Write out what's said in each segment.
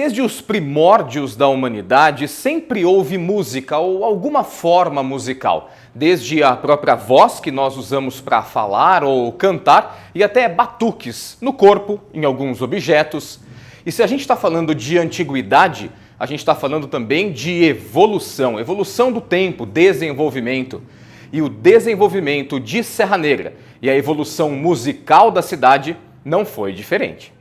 Desde os primórdios da humanidade, sempre houve música ou alguma forma musical. Desde a própria voz que nós usamos para falar ou cantar e até batuques no corpo, em alguns objetos. E se a gente está falando de antiguidade, a gente está falando também de evolução, evolução do tempo, desenvolvimento. E o desenvolvimento de Serra Negra e a evolução musical da cidade não foi diferente.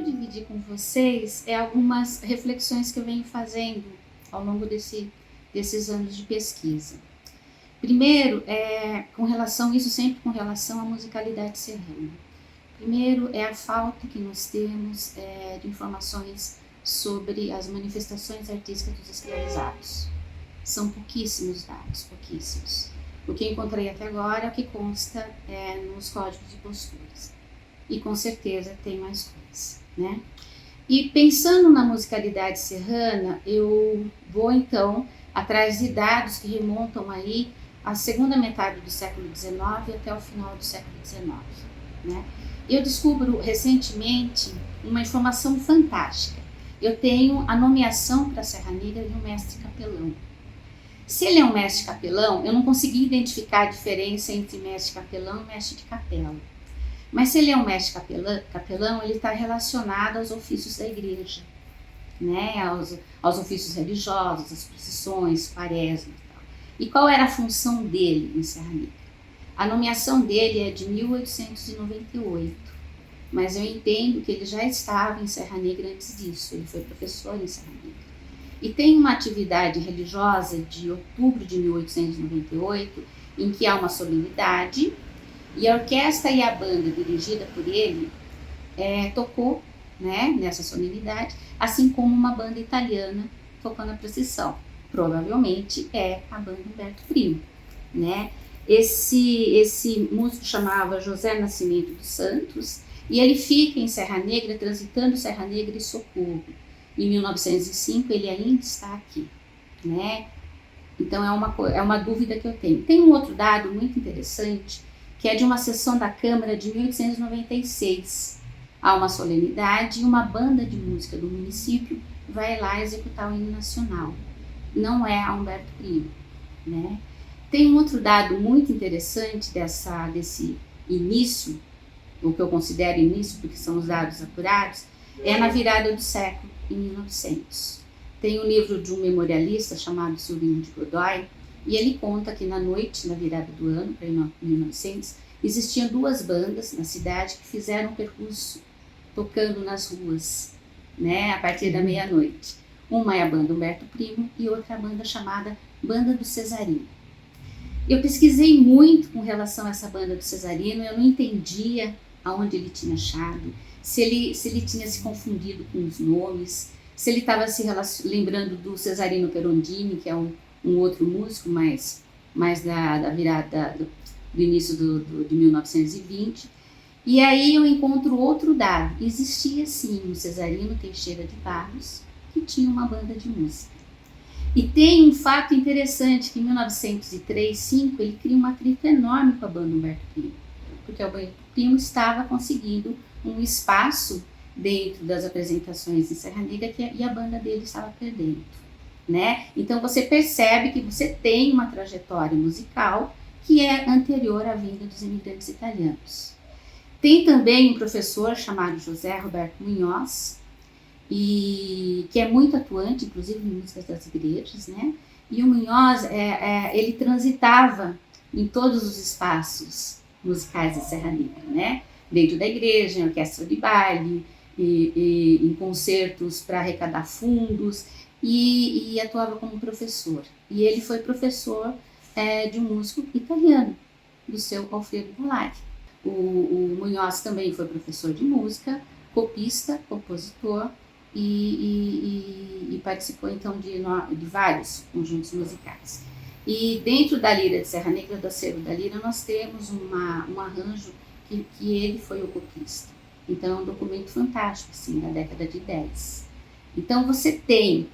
Dividir com vocês algumas reflexões que eu venho fazendo ao longo desses anos de pesquisa. Primeiro, isso sempre com relação à musicalidade serrana. Primeiro, é a falta que nós temos de informações sobre as manifestações artísticas dos escravizados. São pouquíssimos dados, pouquíssimos. O que encontrei até agora é o que consta nos códigos de posturas. E com certeza tem mais coisas, né? E pensando na musicalidade serrana, eu vou então atrás de dados que remontam aí à segunda metade do século XIX até o final do século XIX, né? Eu descubro recentemente uma informação fantástica. Eu tenho a nomeação para Serra Negra de um mestre capelão. Se ele é um mestre capelão, eu não consegui identificar a diferença entre mestre capelão e mestre de capela. Mas se ele é um mestre capelão, ele está relacionado aos ofícios da igreja, né? aos ofícios religiosos, às procissões, quaresmas e tal. E qual era a função dele em Serra Negra? A nomeação dele é de 1898, mas eu entendo que ele já estava em Serra Negra antes disso, ele foi professor em Serra Negra. E tem uma atividade religiosa de outubro de 1898, em que há uma solenidade, e a orquestra e a banda dirigida por ele tocou, né, nessa solenidade, assim como uma banda italiana tocando a procissão. Provavelmente é a banda Humberto Primo, né? Esse músico chamava José Nascimento dos Santos e ele fica em Serra Negra, transitando Serra Negra e Socorro. Em 1905 ele ainda está aqui, né? Então é uma dúvida que eu tenho. Tem um outro dado muito interessante, que é de uma sessão da Câmara de 1896. Há uma solenidade e uma banda de música do município vai lá executar o hino nacional. Não é a Humberto Primo, né? Tem um outro dado muito interessante desse início, o que eu considero início, porque são os dados apurados, é na virada do século, em 1900. Tem um livro de um memorialista chamado Silvino de Godoy, e ele conta que na noite, na virada do ano, para 1900, existiam duas bandas na cidade que fizeram um percurso tocando nas ruas, né, a partir da meia-noite. Uma é a banda Humberto Primo e outra a banda chamada Banda do Cesarino. Eu pesquisei muito com relação a essa banda do Cesarino, eu não entendia aonde ele tinha achado, se ele tinha se confundido com os nomes, se ele estava se lembrando do Cesarino Perondini, que é um outro músico, mais da virada do início de 1920. E aí eu encontro outro dado. Existia sim um Cesarino Teixeira de Barros, que tinha uma banda de música. E tem um fato interessante, que em 1903-05 ele cria um atrito enorme com a banda Humberto Primo, porque o Humberto Primo estava conseguindo um espaço dentro das apresentações em Serra Negra e a banda dele estava perdendo, né? Então você percebe que você tem uma trajetória musical que é anterior à vinda dos imigrantes italianos. Tem também um professor chamado José Roberto Munhoz, e que é muito atuante, inclusive em músicas das igrejas, né? E o Munhoz, ele transitava em todos os espaços musicais de Serra Negra, né? Dentro da igreja, em orquestra de baile, e em concertos para arrecadar fundos, e atuava como professor. E ele foi professor de um músico italiano, do seu Alfredo Polari. O Munhoz também foi professor de música, copista, compositor, e participou então de vários conjuntos musicais. E dentro da Lira de Serra Negra, do acervo da Lira, nós temos um arranjo que ele foi o copista. Então é um documento fantástico, assim, da década de 10. Então você tem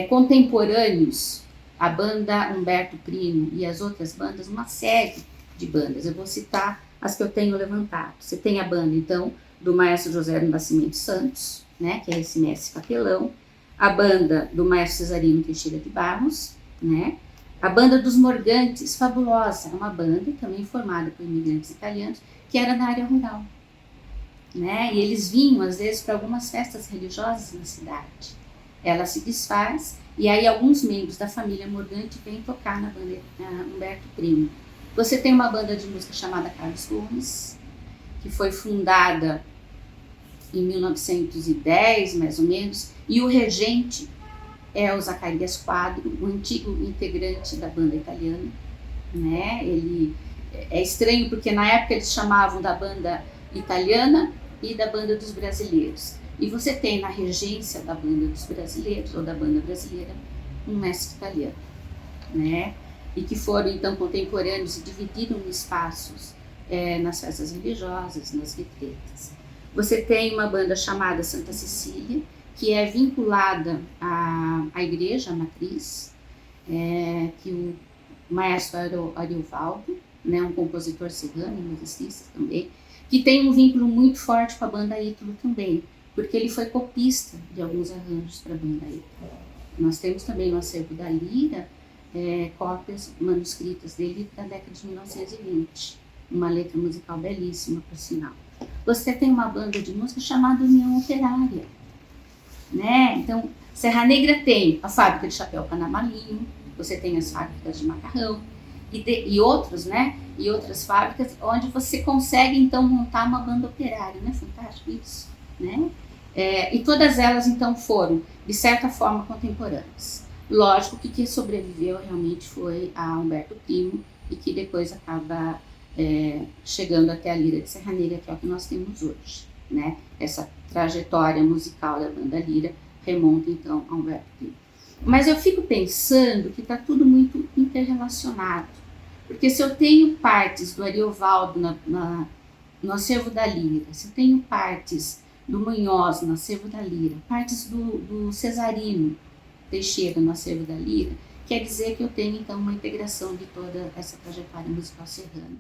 contemporâneos, a banda Humberto Primo e as outras bandas, uma série de bandas. Eu vou citar as que eu tenho levantado. Você tem a banda, então, do maestro José do Nascimento Santos, né, que é esse mestre capelão, a banda do maestro Cesarino Teixeira de Barros, né, a banda dos Morgantes, fabulosa, é uma banda também formada por imigrantes italianos, que era na área rural, né, e eles vinham, às vezes, para algumas festas religiosas na cidade. Ela se desfaz, e aí alguns membros da família Morgante vêm tocar na banda Humberto Primo. Você tem uma banda de música chamada Carlos Gomes, que foi fundada em 1910, mais ou menos, e o regente é o Zacarias Quadro, o antigo integrante da banda italiana, né? Ele é estranho porque na época eles chamavam da banda italiana e da banda dos brasileiros. E você tem na regência da banda dos brasileiros, ou da banda brasileira, um mestre italiano, né? E que foram então contemporâneos e dividiram espaços nas festas religiosas, nas retretas. Você tem uma banda chamada Santa Cecília, que é vinculada à igreja, à matriz, que o maestro Ariovaldo, né, um compositor serrano, musicista também, que tem um vínculo muito forte com a banda Ítalo também, porque ele foi copista de alguns arranjos para a banda Ítalo. Nós temos também no acervo da Lira cópias manuscritas dele da década de 1920, uma letra musical belíssima, por sinal. Você tem uma banda de música chamada União Operária, né? Então, Serra Negra tem a fábrica de chapéu Panamalinho, você tem as fábricas de macarrão e outros, né? E outras fábricas onde você consegue então montar uma banda operária, não é fantástico isso, né? E todas elas então foram de certa forma contemporâneas. Lógico que quem sobreviveu realmente foi a Humberto Primo e que depois acaba chegando até a Lira de Serra Negra, que é o que nós temos hoje, né? Essa trajetória musical da banda Lira remonta então a Humberto Primo. Mas eu fico pensando que está tudo muito interrelacionado, porque se eu tenho partes do Ariovaldo no acervo da Lira, se eu tenho partes do Munhoz no acervo da Lira, partes do Cesarino Teixeira no acervo da Lira, quer dizer que eu tenho então uma integração de toda essa trajetória musical serrana.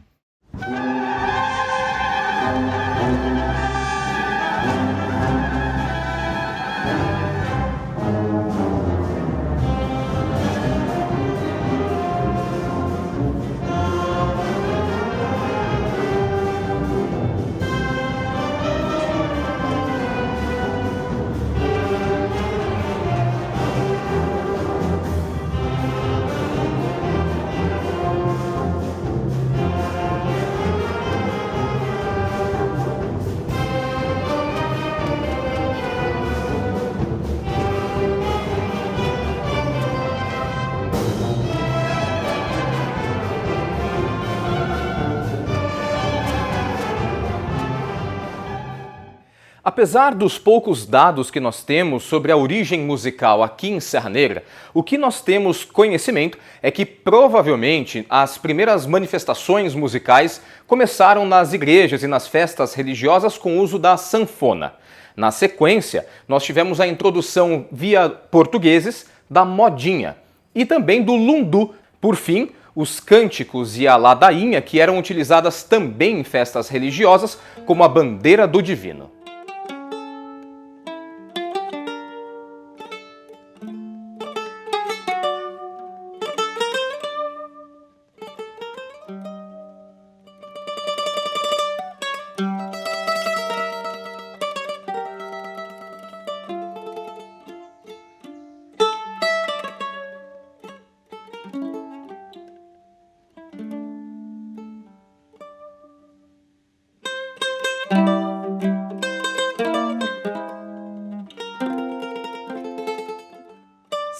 Apesar dos poucos dados que nós temos sobre a origem musical aqui em Serra Negra, o que nós temos conhecimento é que provavelmente as primeiras manifestações musicais começaram nas igrejas e nas festas religiosas com o uso da sanfona. Na sequência, nós tivemos a introdução via portugueses da modinha e também do lundu. Por fim, os cânticos e a ladainha, que eram utilizadas também em festas religiosas como a bandeira do divino.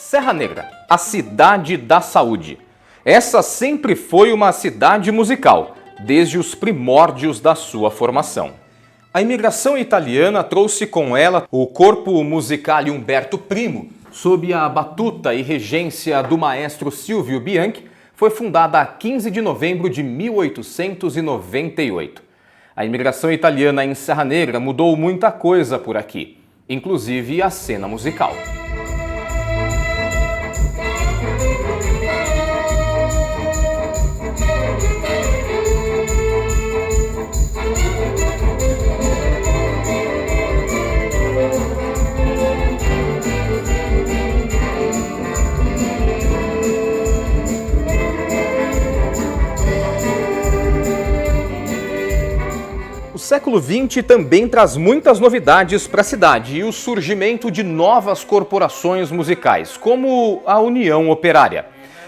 Serra Negra, a cidade da saúde. Essa sempre foi uma cidade musical, desde os primórdios da sua formação. A imigração italiana trouxe com ela o corpo musicale Humberto Primo, sob a batuta e regência do maestro Silvio Bianchi, foi fundada a 15 de novembro de 1898. A imigração italiana em Serra Negra mudou muita coisa por aqui, inclusive a cena musical. O século XX também traz muitas novidades para a cidade e o surgimento de novas corporações musicais, como a União Operária.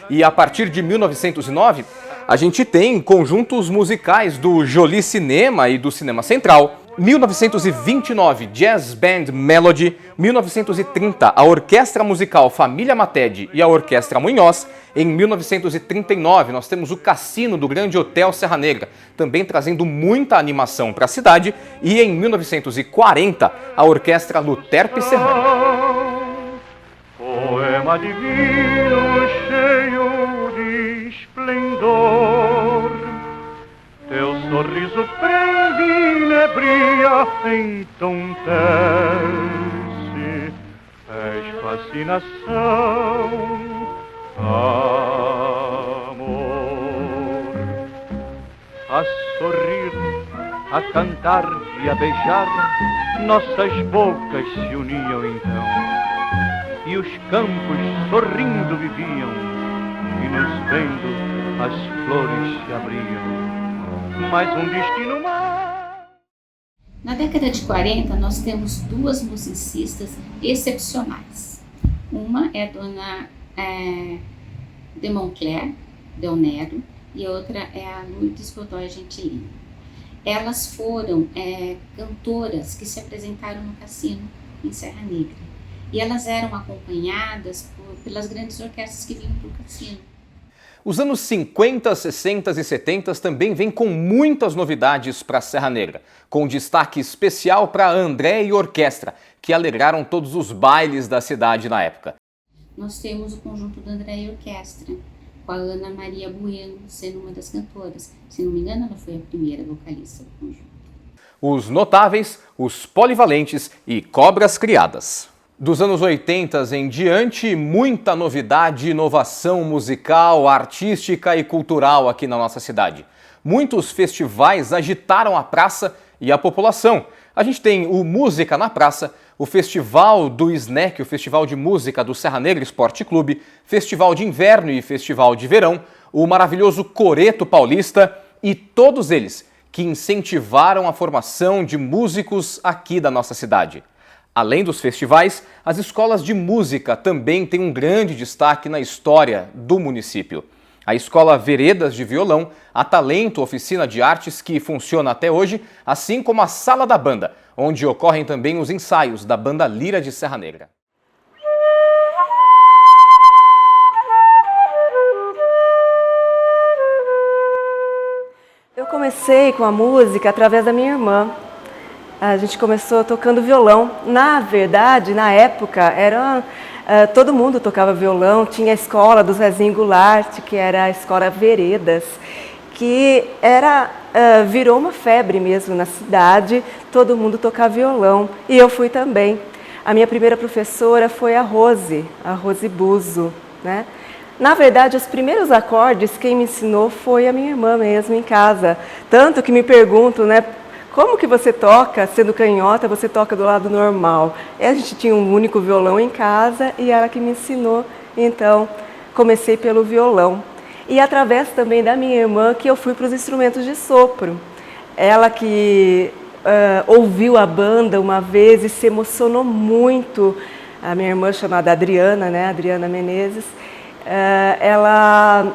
E a partir de 1909, a gente tem conjuntos musicais do Jolie Cinema e do Cinema Central. 1929, Jazz Band Melody. 1930, a Orquestra Musical Família Matede e a Orquestra Munhoz. Em 1939, nós temos o Cassino do Grande Hotel Serra Negra, também trazendo muita animação para a cidade. E em 1940, a Orquestra Luterpe Serrana. Poema divino cheio de esplendor, teu sorriso prende inebria, entontece, és fascinação, amor. A sorrir, a cantar e a beijar, nossas bocas se uniam então, e os campos sorrindo viviam, e nos vendo as flores se abriam. Mais um destino mais. Na década de 40, nós temos duas musicistas excepcionais. Uma é a dona de Moncler, Del Nero, e a outra é a Lourdes Godoy Gentilini. Elas foram cantoras que se apresentaram no Cassino, em Serra Negra. E elas eram acompanhadas pelas grandes orquestras que vinham para o Cassino. Os anos 50, 60 e 70 também vêm com muitas novidades para a Serra Negra, com destaque especial para a André e Orquestra, que alegraram todos os bailes da cidade na época. Nós temos o conjunto da André e Orquestra, com a Ana Maria Bueno sendo uma das cantoras. Se não me engano, ela foi a primeira vocalista do conjunto. Os notáveis, os polivalentes e cobras criadas. Dos anos 80 em diante, muita novidade e inovação musical, artística e cultural aqui na nossa cidade. Muitos festivais agitaram a praça e a população. A gente tem o Música na Praça, o Festival do Snack, o Festival de Música do Serra Negra Esporte Clube, Festival de Inverno e Festival de Verão, o maravilhoso Coreto Paulista e todos eles que incentivaram a formação de músicos aqui da nossa cidade. Além dos festivais, as escolas de música também têm um grande destaque na história do município. A Escola Veredas de Violão, a Talento Oficina de Artes, que funciona até hoje, assim como a Sala da Banda, onde ocorrem também os ensaios da Banda Lira de Serra Negra. Eu comecei com a música através da minha irmã. A gente começou tocando violão. Na verdade, na época, todo mundo tocava violão. Tinha a escola do Zezinho Goulart, que era a Escola Veredas, que virou uma febre mesmo na cidade. Todo mundo tocava violão. E eu fui também. A minha primeira professora foi a Rose Buzo, né? Na verdade, os primeiros acordes, quem me ensinou foi a minha irmã mesmo, em casa. Tanto que me perguntam, né? Como que você toca, sendo canhota, você toca do lado normal? A gente tinha um único violão em casa e ela que me ensinou, então comecei pelo violão. E através também da minha irmã que eu fui para os instrumentos de sopro. Ela que ouviu a banda uma vez e se emocionou muito. A minha irmã chamada Adriana, né? Adriana Menezes, ela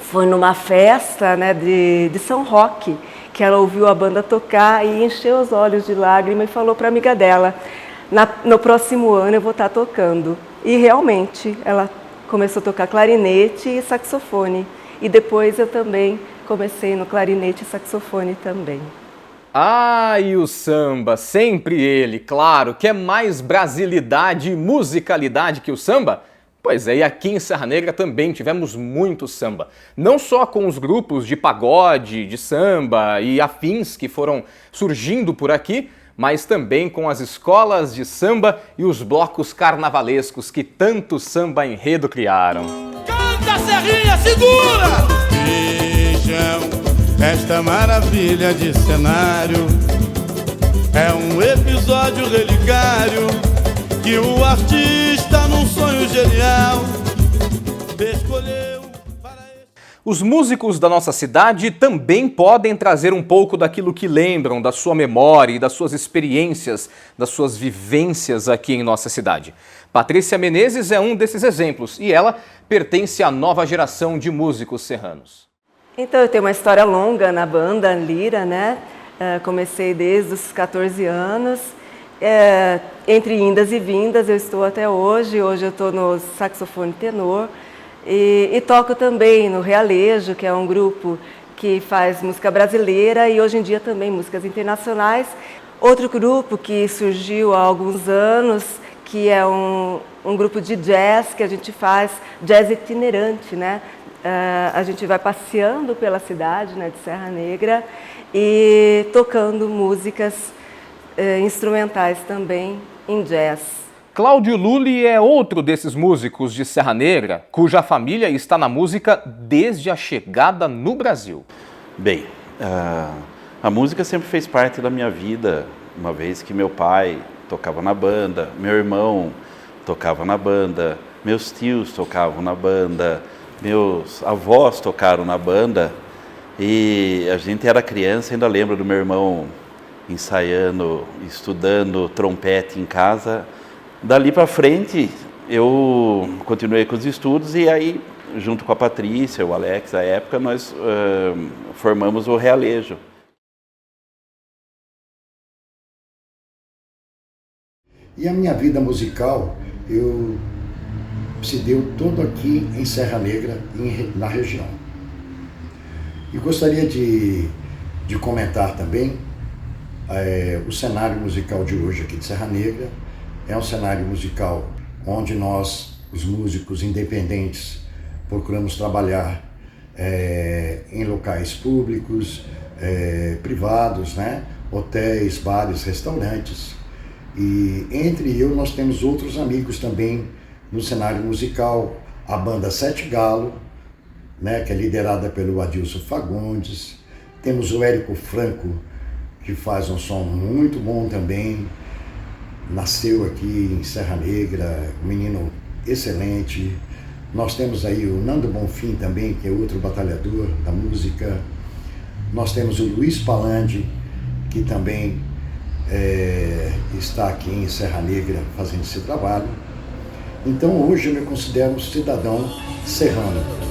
foi numa festa, né, de São Roque, que ela ouviu a banda tocar e encheu os olhos de lágrima e falou para a amiga dela, no próximo ano eu vou estar tocando. E realmente ela começou a tocar clarinete e saxofone. E depois eu também comecei no clarinete e saxofone também. Ah, e o samba, sempre ele, claro, quer mais brasilidade e musicalidade que o samba? Pois é, e aqui em Serra Negra também tivemos muito samba. Não só com os grupos de pagode, de samba e afins que foram surgindo por aqui, mas também com as escolas de samba e os blocos carnavalescos que tanto samba enredo criaram. Canta, Serrinha, segura! Vejam esta maravilha de cenário. É um episódio relicário que o artista, num sonho genial, escolheu para... Os músicos da nossa cidade também podem trazer um pouco daquilo que lembram, da sua memória e das suas experiências, das suas vivências aqui em nossa cidade. Patrícia Menezes é um desses exemplos e ela pertence à nova geração de músicos serranos. Então, eu tenho uma história longa na banda Lira, né? Comecei desde os 14 anos. Entre indas e vindas, eu estou até hoje. Hoje eu estou no saxofone tenor e toco também no Realejo, que é um grupo que faz música brasileira e hoje em dia também músicas internacionais. Outro grupo que surgiu há alguns anos, que é um grupo de jazz, que a gente faz jazz itinerante, né? A gente vai passeando pela cidade, né, de Serra Negra e tocando músicas instrumentais também em jazz. Cláudio Lully é outro desses músicos de Serra Negra, cuja família está na música desde a chegada no Brasil. Bem, a música sempre fez parte da minha vida, uma vez que meu pai tocava na banda, meu irmão tocava na banda, meus tios tocavam na banda, meus avós tocaram na banda e a gente era criança, ainda lembro do meu irmão ensaiando, estudando trompete em casa. Dali para frente eu continuei com os estudos e aí, junto com a Patrícia, o Alex, à época, nós formamos o Realejo. E a minha vida musical, se deu todo aqui em Serra Negra, na região. E gostaria de comentar também o cenário musical de hoje aqui de Serra Negra. É um cenário musical onde nós, os músicos independentes, procuramos trabalhar em locais públicos, privados, né? Hotéis, bares, restaurantes. E entre nós temos outros amigos também no cenário musical, a banda Sete Galo, né, que é liderada pelo Adilson Fagundes. Temos o Érico Franco, que faz um som muito bom também, nasceu aqui em Serra Negra, um menino excelente. Nós temos aí o Nando Bonfim também, que é outro batalhador da música. Nós temos o Luiz Palandi, que também está aqui em Serra Negra fazendo esse trabalho. Então hoje eu me considero um cidadão serrano.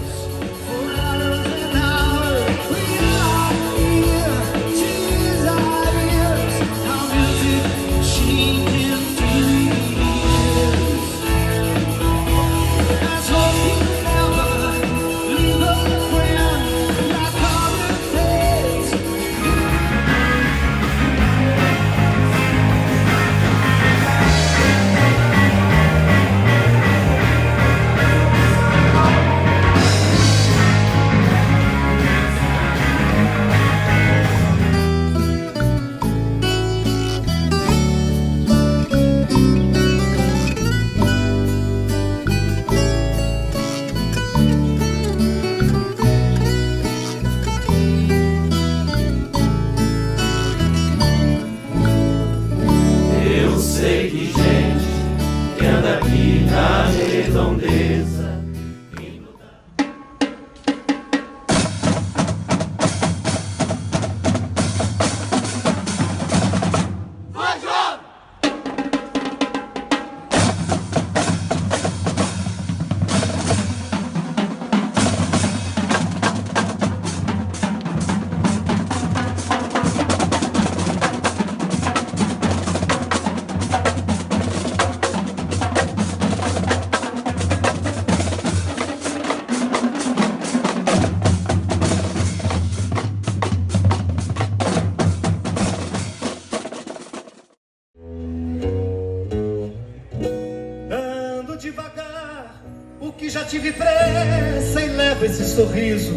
pressa e leva esse sorriso,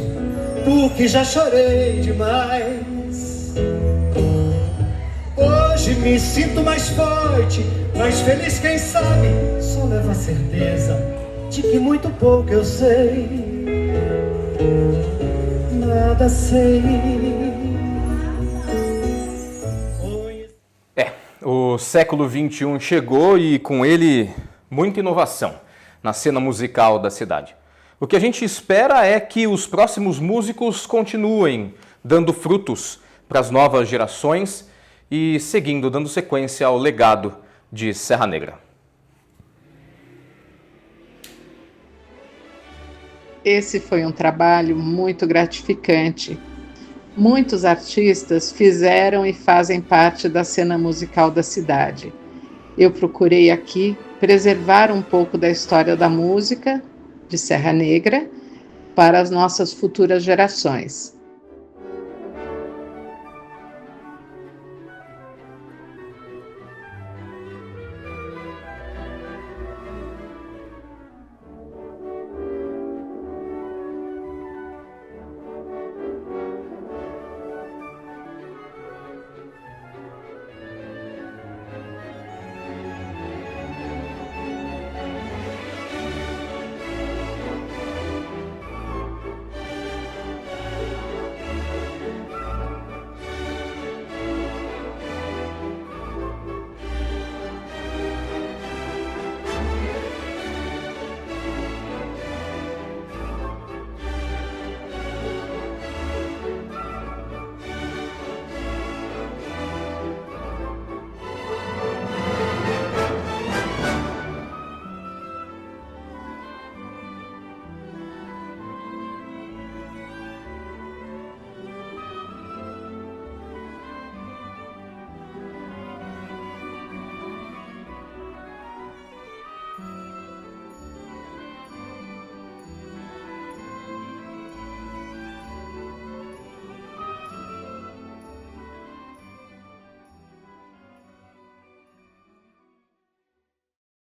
porque já chorei demais. Hoje me sinto mais forte, mais feliz, quem sabe, só leva a certeza de que muito pouco eu sei, nada sei. O século XXI chegou e com ele muita inovação na cena musical da cidade. O que a gente espera é que os próximos músicos continuem dando frutos para as novas gerações e seguindo, dando sequência ao legado de Serra Negra. Esse foi um trabalho muito gratificante. Muitos artistas fizeram e fazem parte da cena musical da cidade. Eu procurei aqui preservar um pouco da história da música de Serra Negra para as nossas futuras gerações.